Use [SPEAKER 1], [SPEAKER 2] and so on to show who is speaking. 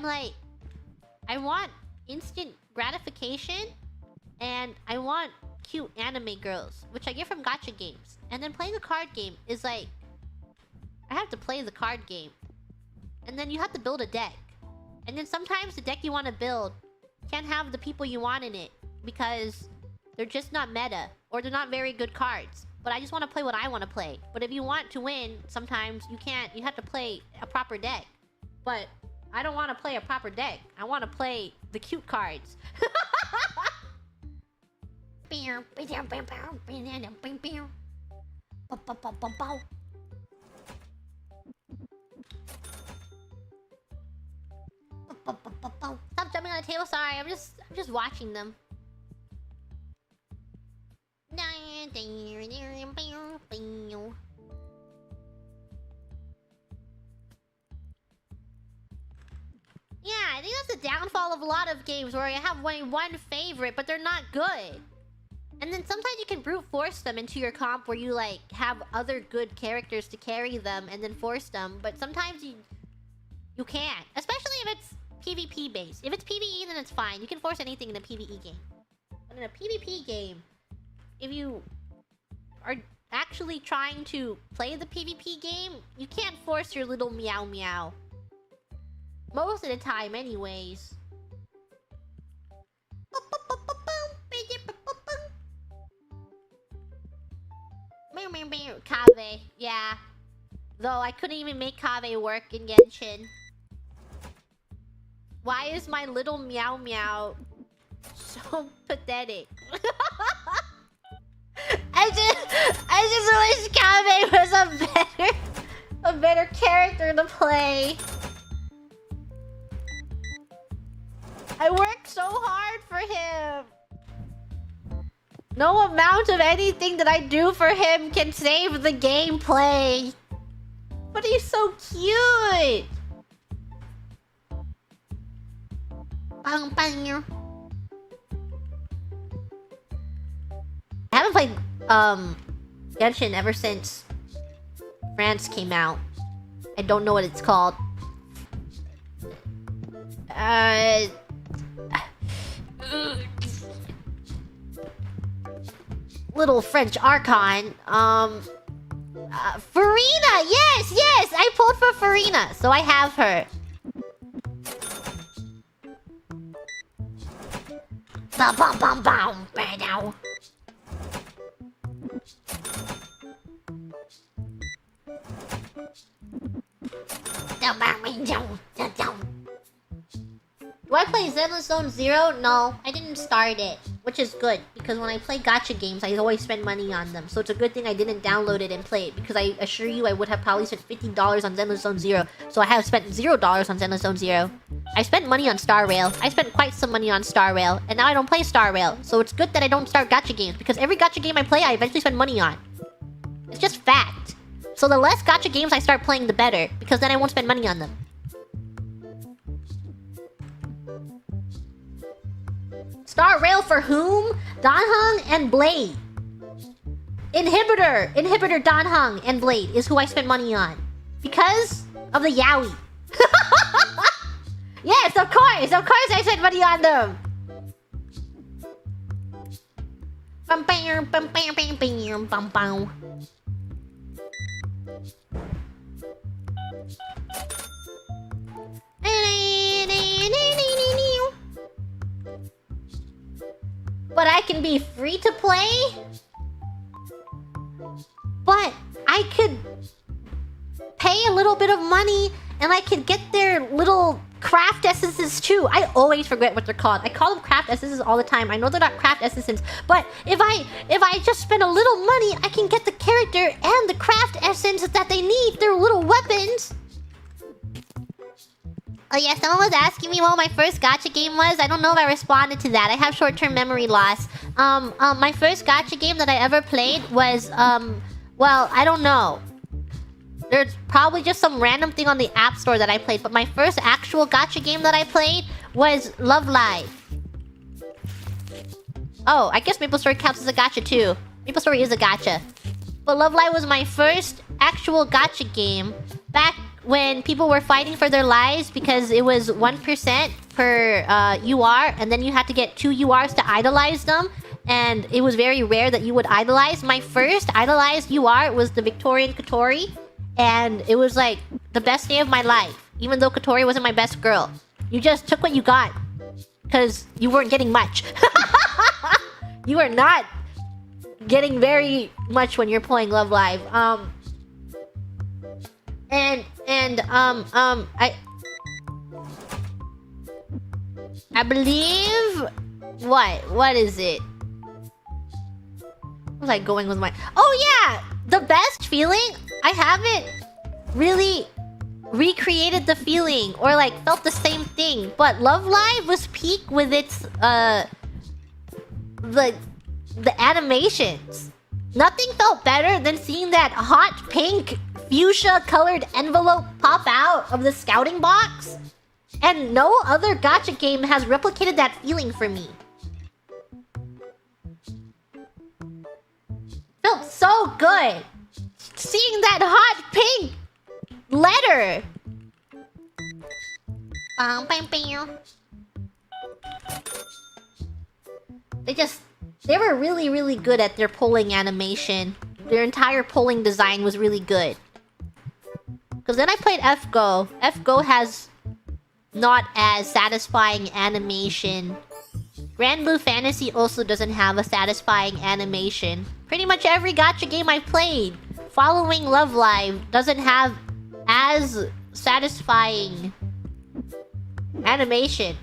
[SPEAKER 1] like, I want instant gratification, and I want cute anime girls, which I get from Gacha Games. And then playing a card game is like, I have to play the card game, and then you have to build a deck. And then sometimes the deck you want to build can't have the people you want in it because they're just not meta, or they're not very good cards. But I just want to play what I want to play. But if you want to win, sometimes you can't. You have to play a proper deck. But I don't want to play a proper deck. I want to play the cute cards. Stop jumping on the table. Sorry, I'm just watching them. Yeah, I think that's the downfall of a lot of games where you have one favorite, but they're not good. And then sometimes you can brute force them into your comp where you like have other good characters to carry them and then force them. But sometimes you can't, especially if it's PvP based. If it's PvE, then it's fine. You can force anything in a PvE game. But in a PvP game, if you are actually trying to play the PvP game, you can't force your little meow meow. Most of the time, anyways. Kave, yeah. Though I couldn't even make Kave work in Genshin. Why is my little meow meow so pathetic? I just wish Kave was a better character to play. I worked so hard for him. No amount of anything that I do for him can save the gameplay. But he's so cute. I haven't played Genshin ever since France came out. I don't know what it's called. Little French Archon. Farina! Yes! I pulled for Farina, so I have her. Do I play Zenless Zone Zero? No, I didn't start it. Which is good, because when I play gacha games, I always spend money on them. So it's a good thing I didn't download it and play it, because I assure you I would have probably spent $50 on Zenless Zone Zero. So I have spent $0 on Zenless Zone Zero. I spent money on Star Rail. I spent quite some money on Star Rail, and now I don't play Star Rail. So it's good that I don't start gacha games, because every gacha game I play, I eventually spend money on. It's just fact. So the less gacha games I start playing, the better, because then I won't spend money on them. Star Rail for whom? Danheng and Blade. Inhibitor Danheng and Blade is who I spend money on. Because of the yaoi. Yes, of course I spent money on them. But I can be free to play? But I could pay a little bit of money and I could get their little craft essences too. I always forget what they're called. I call them craft essences all the time. I know they're not craft essences, but if I just spend a little money, I can get the character and the craft essence that they need. Their little weapons. Oh yeah, someone was asking me what my first gacha game was. I don't know if I responded to that. I have short-term memory loss. My first gacha game that I ever played was, well, I don't know. There's probably just some random thing on the App Store that I played, but my first actual gacha game that I played was Love Live. Oh, I guess Maple Story counts as a gacha too. Maple Story is a gacha. But Love Live was my first actual gacha game back when people were fighting for their lives because it was 1% per UR, and then you had to get 2 URs to idolize them, and it was very rare that you would idolize. My first idolized UR was the Victorian Kotori, and it was like the best day of my life, even though Kotori wasn't my best girl. You just took what you got, because you weren't getting much. You are not getting very much when you're playing Love Live. I believe... What is it? What was I going with my... Oh yeah! The best feeling? I haven't really recreated the feeling or like felt the same thing, but Love Live was peak with its the animations. Nothing felt better than seeing that hot pink fuchsia colored envelope pop out of the scouting box, and no other gacha game has replicated that feeling for me. Felt so good seeing that hot pink letter. They were really, really good at their polling animation. Their entire polling design was really good. Because then I played FGO. FGO has not as satisfying animation. Grand Blue Fantasy also doesn't have a satisfying animation. Pretty much every gacha game I played following Love Live doesn't have as satisfying animation.